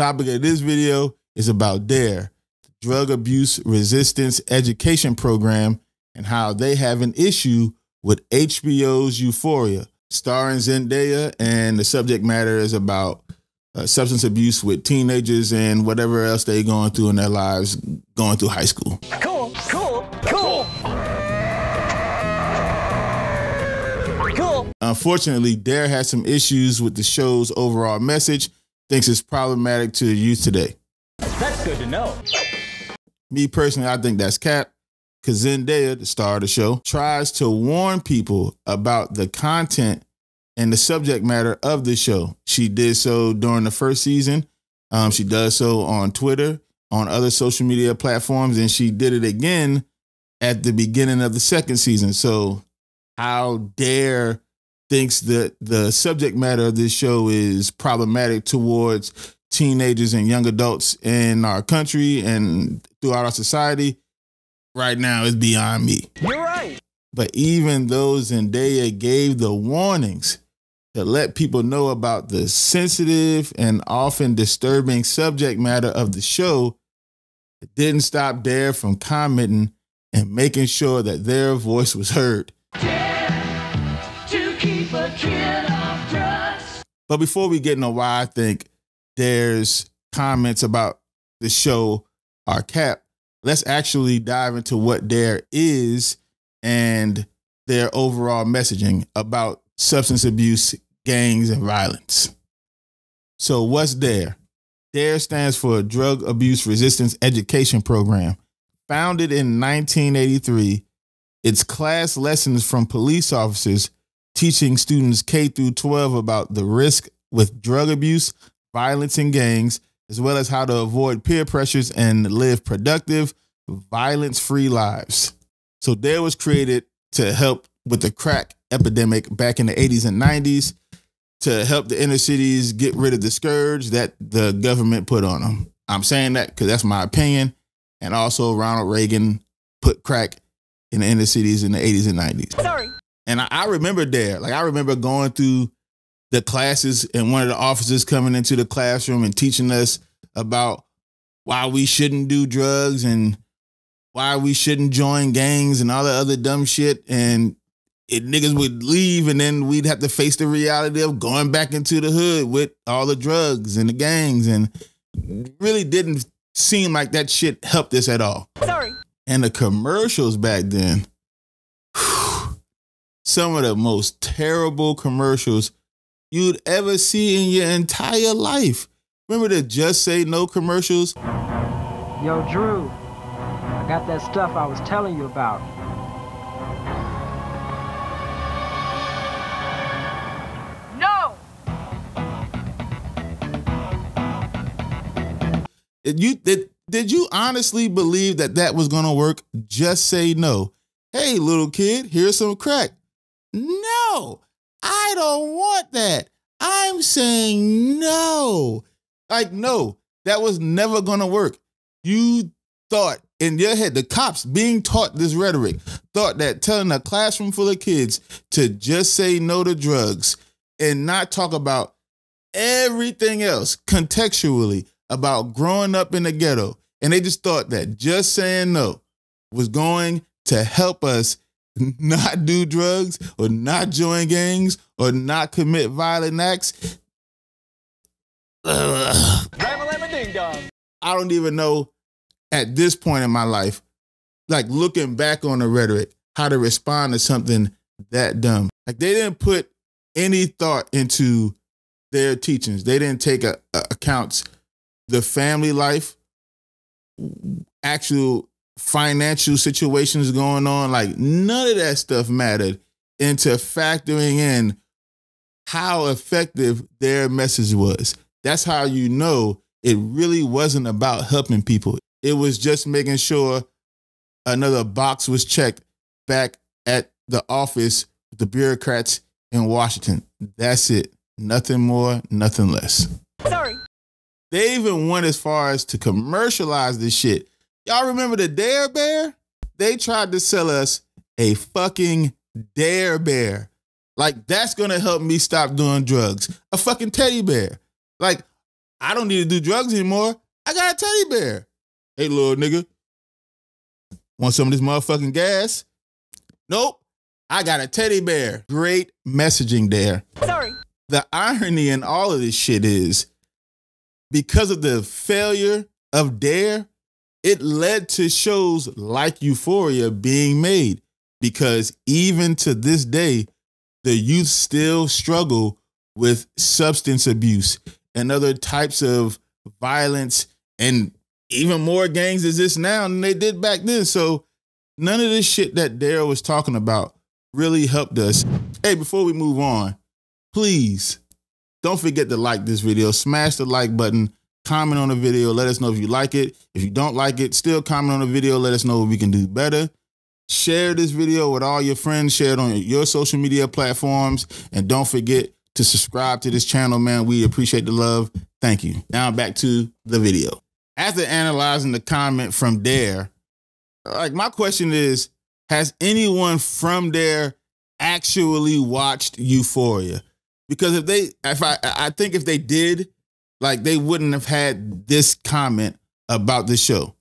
Topic of this video is about D.A.R.E, Drug Abuse Resistance Education Program, and how they have an issue with HBO's Euphoria, starring Zendaya, and the subject matter is about substance abuse with teenagers and whatever else they going through in their lives going through high school. Cool. Unfortunately, D.A.R.E has some issues with the show's overall message, thinks it's problematic to the youth today. That's good to know. Me personally, I think that's cap, because Zendaya, the star of the show, tries to warn people about the content and the subject matter of the show. She did so during the first season. She does so on Twitter, on other social media platforms, and she did it again at the beginning of the second season. So how D.A.R.E thinks that the subject matter of this show is problematic towards teenagers and young adults in our country and throughout our society right now is beyond me. You're right. But even though Zendaya gave the warnings to let people know about the sensitive and often disturbing subject matter of the show, it didn't stop D.A.R.E from commenting and making sure that their voice was heard. But before we get into why I think there's comments about the show are cap, let's actually dive into what D.A.R.E is and their overall messaging about substance abuse, gangs, and violence. So what's D.A.R.E? D.A.R.E stands for Drug Abuse Resistance Education Program. Founded in 1983, it's class lessons from police officers teaching students K through 12 about the risk with drug abuse, violence, and gangs, as well as how to avoid peer pressures and live productive, violence-free lives. So D.A.R.E was created to help with the crack epidemic back in the 80s and 90s, to help the inner cities get rid of the scourge that the government put on them. I'm saying that because that's my opinion. And also Ronald Reagan put crack in the inner cities in the 80s and 90s. Sorry. And I remember D.A.R.E. Like, I remember going through the classes and one of the officers coming into the classroom and teaching us about why we shouldn't do drugs and why we shouldn't join gangs and all the other dumb shit. And niggas would leave and then we'd have to face the reality of going back into the hood with all the drugs and the gangs. And really didn't seem like that shit helped us at all. Sorry. And the commercials back then, some of the most terrible commercials you'd ever see in your entire life. Remember the Just Say No commercials? Yo, Drew, I got that stuff I was telling you about. No! Did you honestly believe that that was going to work? Just say no. Hey, little kid, here's some crack. No, I don't want that. I'm saying no. Like, no, that was never going to work. You thought in your head, the cops being taught this rhetoric, thought that telling a classroom full of kids to just say no to drugs and not talk about everything else contextually about growing up in the ghetto. And they just thought that just saying no was going to help us not do drugs or not join gangs or not commit violent acts. I don't even know at this point in my life, like looking back on the rhetoric, how to respond to something that dumb. Like, they didn't put any thought into their teachings. They didn't take accounts the family life, actual financial situations going on. Like, none of that stuff mattered into factoring in how effective their message was. That's how you know it really wasn't about helping people. It was just making sure another box was checked back at the office with the bureaucrats in Washington. That's it. Nothing more, nothing less. Sorry. They even went as far as to commercialize this shit. Y'all remember the D.A.R.E bear? They tried to sell us a fucking D.A.R.E bear. Like, that's gonna help me stop doing drugs. A fucking teddy bear. Like, I don't need to do drugs anymore. I got a teddy bear. Hey, little nigga, want some of this motherfucking gas? Nope. I got a teddy bear. Great messaging there. Sorry. The irony in all of this shit is because of the failure of D.A.R.E, it led to shows like Euphoria being made, because even to this day, the youth still struggle with substance abuse and other types of violence, and even more gangs exist now than they did back then. So none of this shit that D.A.R.E was talking about really helped us. Hey, before we move on, please don't forget to like this video, smash the like button, comment on the video, let us know if you like it. If you don't like it, still comment on the video, let us know what we can do better. Share this video with all your friends, share it on your social media platforms, and don't forget to subscribe to this channel, man. We appreciate the love. Thank you. Now back to the video. After analyzing the comment from D.A.R.E, like, my question is, has anyone from D.A.R.E actually watched Euphoria? Because I think if they did, like, they wouldn't have had this comment about the show.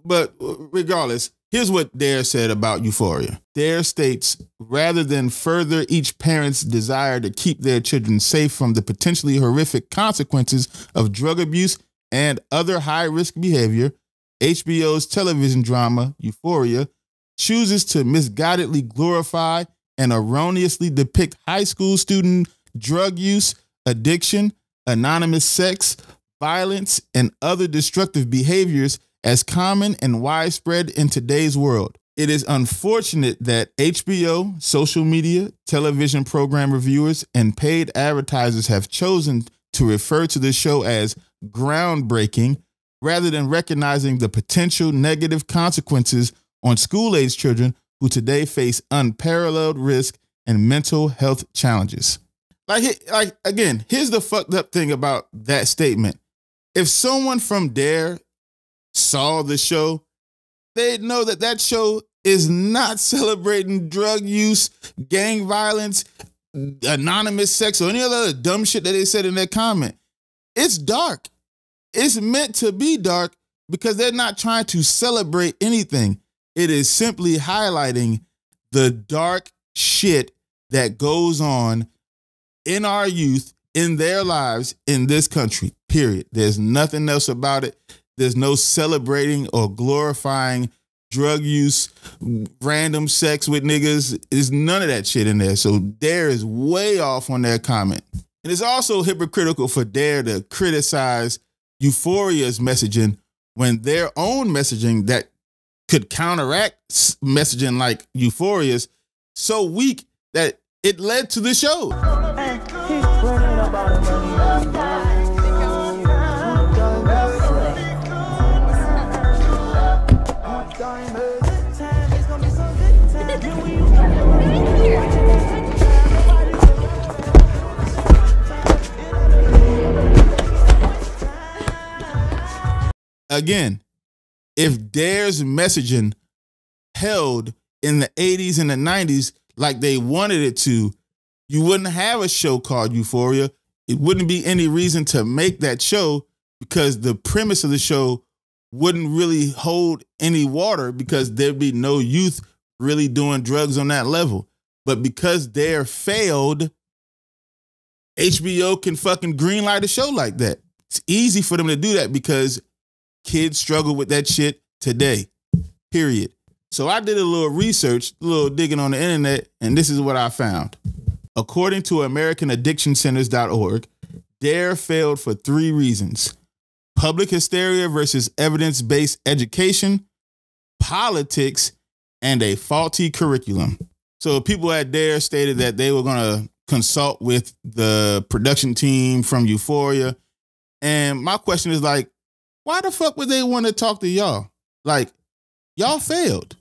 But regardless, here's what D.A.R.E said about Euphoria. D.A.R.E states, rather than further each parent's desire to keep their children safe from the potentially horrific consequences of drug abuse and other high-risk behavior, HBO's television drama, Euphoria, chooses to misguidedly glorify and erroneously depict high school student drug use, addiction, anonymous sex, violence, and other destructive behaviors as common and widespread in today's world. It is unfortunate that HBO, social media, television program reviewers, and paid advertisers have chosen to refer to the show as groundbreaking rather than recognizing the potential negative consequences on school-age children who today face unparalleled risk and mental health challenges. Like again, here's the fucked up thing about that statement. If someone from D.A.R.E saw the show, they'd know that that show is not celebrating drug use, gang violence, anonymous sex, or any other dumb shit that they said in their comment. It's dark. It's meant to be dark because they're not trying to celebrate anything. It is simply highlighting the dark shit that goes on in our youth, in their lives, in this country, period. There's nothing else about it. There's no celebrating or glorifying drug use, random sex with niggas. There's none of that shit in there. So D.A.R.E is way off on their comment. And it's also hypocritical for D.A.R.E to criticize Euphoria's messaging when their own messaging that could counteract messaging like Euphoria's so weak that it led to the show. Again, if D.A.R.E's messaging held in the 80s and the 90s like they wanted it to, you wouldn't have a show called Euphoria. It wouldn't be any reason to make that show because the premise of the show wouldn't really hold any water because there'd be no youth really doing drugs on that level. But because D.A.R.E failed, HBO can fucking greenlight a show like that. It's easy for them to do that because kids struggle with that shit today, period. So I did a little research, a little digging on the internet, and this is what I found. According to AmericanAddictionCenters.org, D.A.R.E failed for 3 reasons: public hysteria versus evidence-based education, politics, and a faulty curriculum. So people at D.A.R.E stated that they were going to consult with the production team from Euphoria. And my question is, like, why the fuck would they want to talk to y'all? Like, y'all failed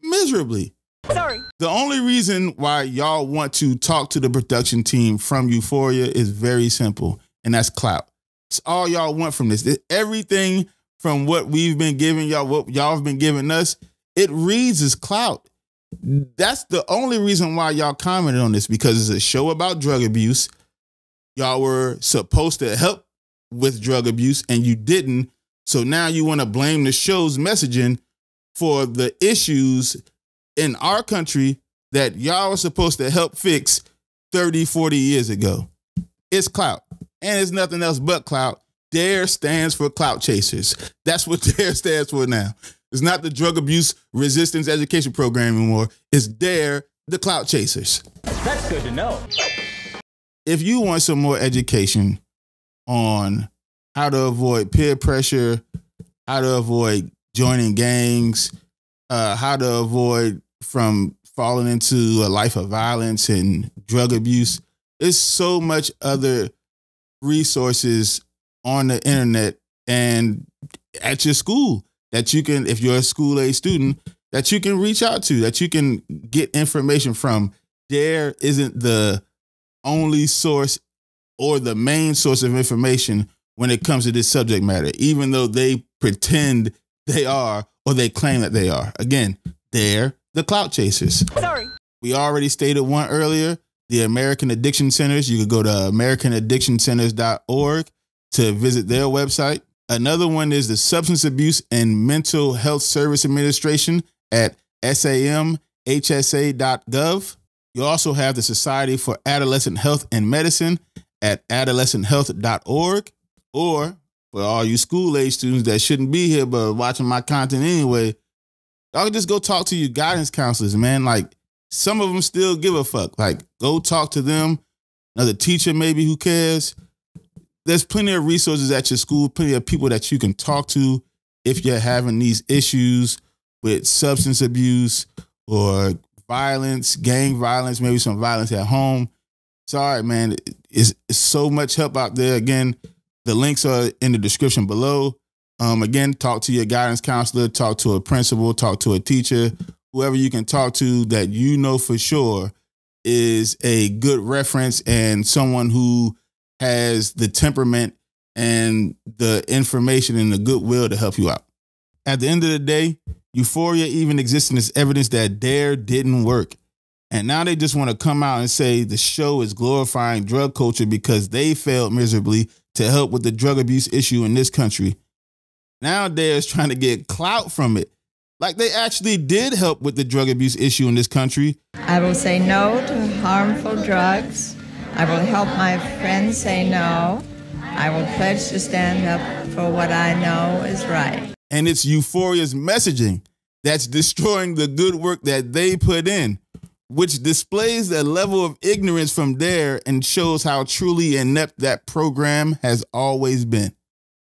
miserably. Sorry. The only reason why y'all want to talk to the production team from Euphoria is very simple, and that's clout. It's all y'all want from this. Everything from what we've been giving y'all, what y'all have been giving us, it reads as clout. That's the only reason why y'all commented on this, because it's a show about drug abuse. Y'all were supposed to help with drug abuse and you didn't. So now you want to blame the show's messaging for the issues in our country that y'all were supposed to help fix 30, 40 years ago. It's clout. And it's nothing else but clout. D.A.R.E stands for clout chasers. That's what D.A.R.E stands for now. It's not the drug abuse resistance education program anymore. It's D.A.R.E, the clout chasers. That's good to know. If you want some more education on how to avoid peer pressure, how to avoid joining gangs, how to avoid from falling into a life of violence and drug abuse, there's so much other resources on the internet and at your school that you can, if you're a school-age student, that you can reach out to, that you can get information from. D.A.R.E isn't the only source or the main source of information when it comes to this subject matter, even though they pretend they are or they claim that they are. Again, they're the clout chasers. Sorry. We already stated one earlier, the American Addiction Centers. You could go to americanaddictioncenters.org to visit their website. Another one is the Substance Abuse and Mental Health Service Administration at samhsa.gov. You also have the Society for Adolescent Health and Medicine at adolescenthealth.org. Or for all you school-age students that shouldn't be here but watching my content anyway, y'all can just go talk to your guidance counselors, man. Like, some of them still give a fuck. Like, go talk to them. Another teacher maybe who cares. There's plenty of resources at your school, plenty of people that you can talk to if you're having these issues with substance abuse or violence, gang violence, maybe some violence at home. Sorry, man. It's so much help out there. Again, the links are in the description below. Again, talk to your guidance counselor, talk to a principal, talk to a teacher, whoever you can talk to that you know for sure is a good reference and someone who has the temperament and the information and the goodwill to help you out. At the end of the day, Euphoria even existing as evidence that D.A.R.E didn't work. And now they just want to come out and say the show is glorifying drug culture because they failed miserably to help with the drug abuse issue in this country. Now D.A.R.E is trying to get clout from it. Like they actually did help with the drug abuse issue in this country. I will say no to harmful drugs. I will help my friends say no. I will pledge to stand up for what I know is right. And it's Euphoria's messaging that's destroying the good work that they put in, which displays the level of ignorance from D.A.R.E and shows how truly inept that program has always been.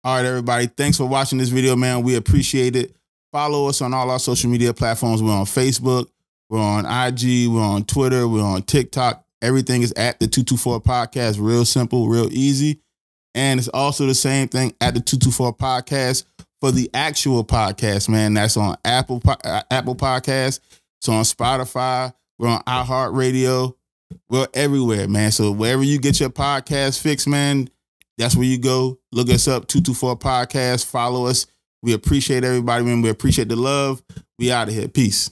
All right, everybody. Thanks for watching this video, man. We appreciate it. Follow us on all our social media platforms. We're on Facebook. We're on IG. We're on Twitter. We're on TikTok. Everything is at the 224 Podcast. Real simple, real easy. And it's also the same thing at the 224 Podcast for the actual podcast, man. That's on Apple Podcasts. It's on Spotify. We're on iHeartRadio. We're everywhere, man. So wherever you get your podcast fix, man, that's where you go. Look us up, 224 Podcast. Follow us. We appreciate everybody, man. We appreciate the love. We out of here. Peace.